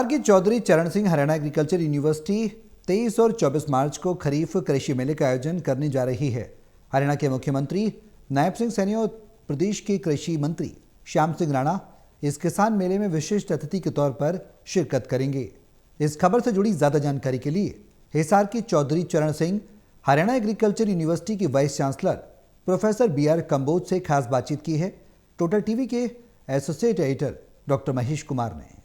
के Chaudhary Charan Singh Haryana agriculture university 23 और 24 मार्च को खरीफ कृषि मेले का आयोजन करने जा रही है। हरियाणा के मुख्यमंत्री नायब सिंह सैनी और प्रदेश के कृषि मंत्री श्याम सिंह राणा इस किसान मेले में विशिष्ट अतिथि के तौर पर शिरकत करेंगे। इस खबर से जुड़ी ज्यादा जानकारी के लिए हिसार के चौधरी चरण सिंह हरियाणा एग्रीकल्चर यूनिवर्सिटी के vice chancellor professor BR Kamboj से खास बातचीत की है। टोटल टीवी के associate editor doctor Mahesh Kumar ने।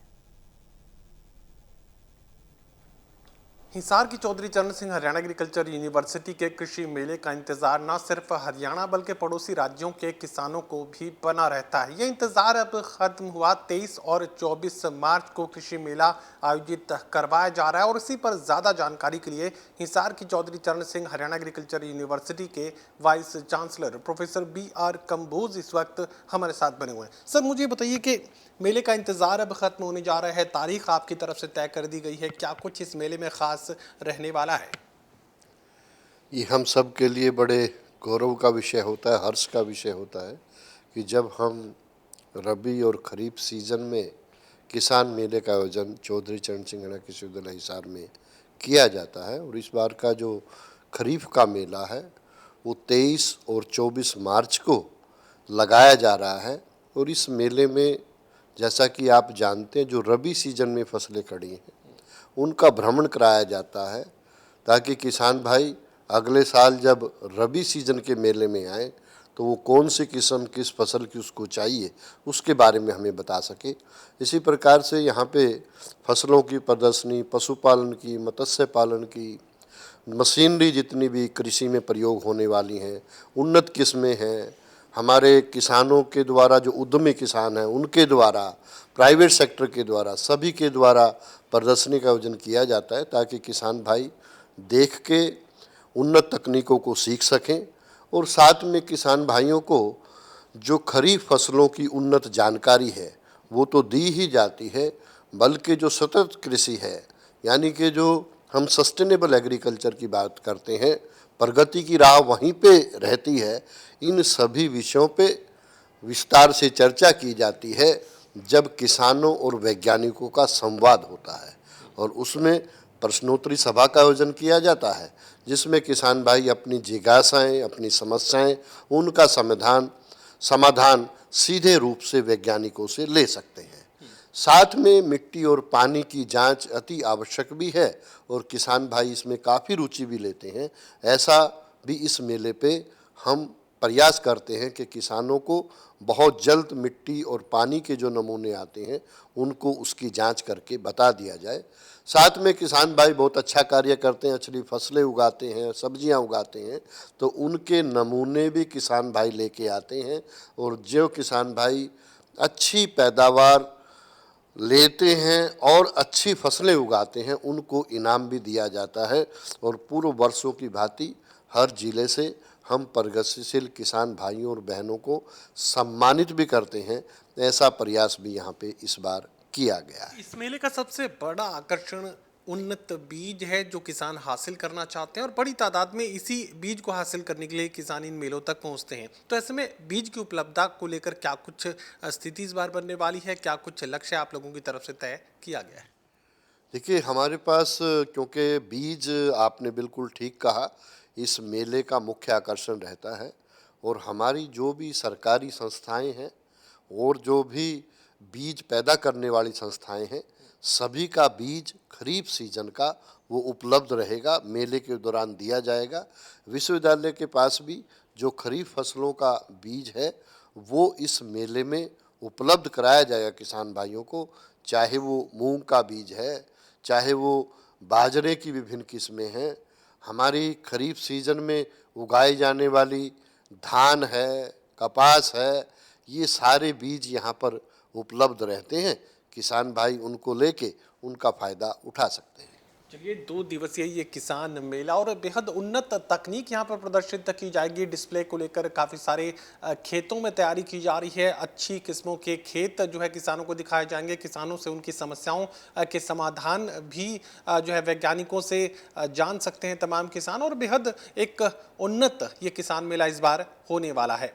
हिसार की चौधरी चरण सिंह हरियाणा एग्रीकल्चर यूनिवर्सिटी के कृषि मेले का इंतजार न सिर्फ हरियाणा बल्कि पड़ोसी राज्यों के किसानों को भी बना रहता है। ये इंतजार अब खत्म हुआ। 23 और 24 मार्च को कृषि मेला आयोजित करवाया जा रहा है और इसी पर ज्यादा जानकारी के लिए हिसार की चौधरी चरण सिंह हरियाणा एग्रीकल्चर यूनिवर्सिटी के vice chancellor professor BR Kamboj इस वक्त हमारे साथ बने हुए हैं। सर, मुझे बताइए कि मेले का इंतजार अब खत्म होने जा रहा है, तारीख आपकी तरफ से तय कर दी गई है, क्या कुछ इस मेले में खास रहने वाला है? ये हम सब के लिए बड़े गौरव का विषय होता है, हर्ष का विषय होता है कि जब हम रबी और खरीफ सीजन में किसान मेले का आयोजन चौधरी चरण सिंह हरियाणा कृषि विश्वविद्यालय हिसार में किया जाता है। और इस बार का जो खरीफ का मेला है वो 23 और 24 मार्च को लगाया जा रहा है। और इस मेले में जैसा कि आप जानते हैं, जो रबी सीजन में फसलें खड़ी हैं उनका भ्रमण कराया जाता है ताकि किसान भाई अगले साल जब रबी सीजन के मेले में आए तो वो कौन सी किस्म किस फसल की उसको चाहिए उसके बारे में हमें बता सके। इसी प्रकार से यहाँ पे फसलों की प्रदर्शनी, पशुपालन की, मत्स्य पालन की, मशीनरी जितनी भी कृषि में प्रयोग होने वाली हैं, उन्नत किस्में हैं, हमारे किसानों के द्वारा जो उद्यमी किसान हैं उनके द्वारा, प्राइवेट सेक्टर के द्वारा, सभी के द्वारा प्रदर्शनी का आयोजन किया जाता है ताकि किसान भाई देख के उन्नत तकनीकों को सीख सकें। और साथ में किसान भाइयों को जो खरीफ फसलों की उन्नत जानकारी है वो तो दी ही जाती है, बल्कि जो सतत कृषि है यानी कि जो हम सस्टेनेबल एग्रीकल्चर की बात करते हैं, प्रगति की राह वहीं पे रहती है। इन सभी विषयों पे विस्तार से चर्चा की जाती है जब किसानों और वैज्ञानिकों का संवाद होता है और उसमें प्रश्नोत्तरी सभा का आयोजन किया जाता है जिसमें किसान भाई अपनी जिज्ञासाएं, अपनी समस्याएं, उनका समाधान सीधे रूप से वैज्ञानिकों से ले सकते हैं। साथ में मिट्टी और पानी की जांच अति आवश्यक भी है और किसान भाई इसमें काफ़ी रुचि भी लेते हैं। ऐसा भी इस मेले पे हम प्रयास करते हैं कि किसानों को बहुत जल्द मिट्टी और पानी के जो नमूने आते हैं उनको उसकी जांच करके बता दिया जाए। साथ में किसान भाई बहुत अच्छा कार्य करते हैं, अच्छी फसलें उगाते हैं, सब्जियां उगाते हैं, तो उनके नमूने भी किसान भाई लेके आते हैं और जो किसान भाई अच्छी पैदावार लेते हैं और अच्छी फसलें उगाते हैं उनको इनाम भी दिया जाता है। और पूर्व वर्षों की भांति हर जिले से हम प्रगतिशील किसान भाइयों और बहनों को सम्मानित भी करते हैं। ऐसा प्रयास भी यहाँ पे इस बार किया गया है। इस मेले का सबसे बड़ा आकर्षण उन्नत बीज है जो किसान हासिल करना चाहते हैं और बड़ी तादाद में इसी बीज को हासिल करने के लिए किसान इन मेलों तक पहुंचते हैं। तो ऐसे में बीज की उपलब्धता को लेकर क्या कुछ स्थिति इस बार बनने वाली है, क्या कुछ लक्ष्य आप लोगों की तरफ से तय किया गया है? देखिए, हमारे पास क्योंकि बीज, आपने बिल्कुल ठीक कहा, इस मेले का मुख्य आकर्षण रहता है और हमारी जो भी सरकारी संस्थाएं हैं और जो भी बीज पैदा करने वाली संस्थाएं हैं सभी का बीज खरीफ सीजन का वो उपलब्ध रहेगा, मेले के दौरान दिया जाएगा। विश्वविद्यालय के पास भी जो खरीफ फसलों का बीज है वो इस मेले में उपलब्ध कराया जाएगा किसान भाइयों को, चाहे वो मूंग का बीज है, चाहे वो बाजरे की विभिन्न किस्में हैं, हमारी खरीफ सीजन में उगाई जाने वाली धान है, कपास है, ये सारे बीज यहाँ पर उपलब्ध रहते हैं। किसान भाई उनको लेके उनका फ़ायदा उठा सकते हैं। चलिए, 2 दिवसीय ये किसान मेला और बेहद उन्नत तकनीक यहाँ पर प्रदर्शित की जाएगी। डिस्प्ले को लेकर काफ़ी सारे खेतों में तैयारी की जा रही है। अच्छी किस्मों के खेत जो है किसानों को दिखाए जाएंगे। किसानों से उनकी समस्याओं के समाधान भी जो है वैज्ञानिकों से जान सकते हैं तमाम किसान और बेहद एक उन्नत ये किसान मेला इस बार होने वाला है।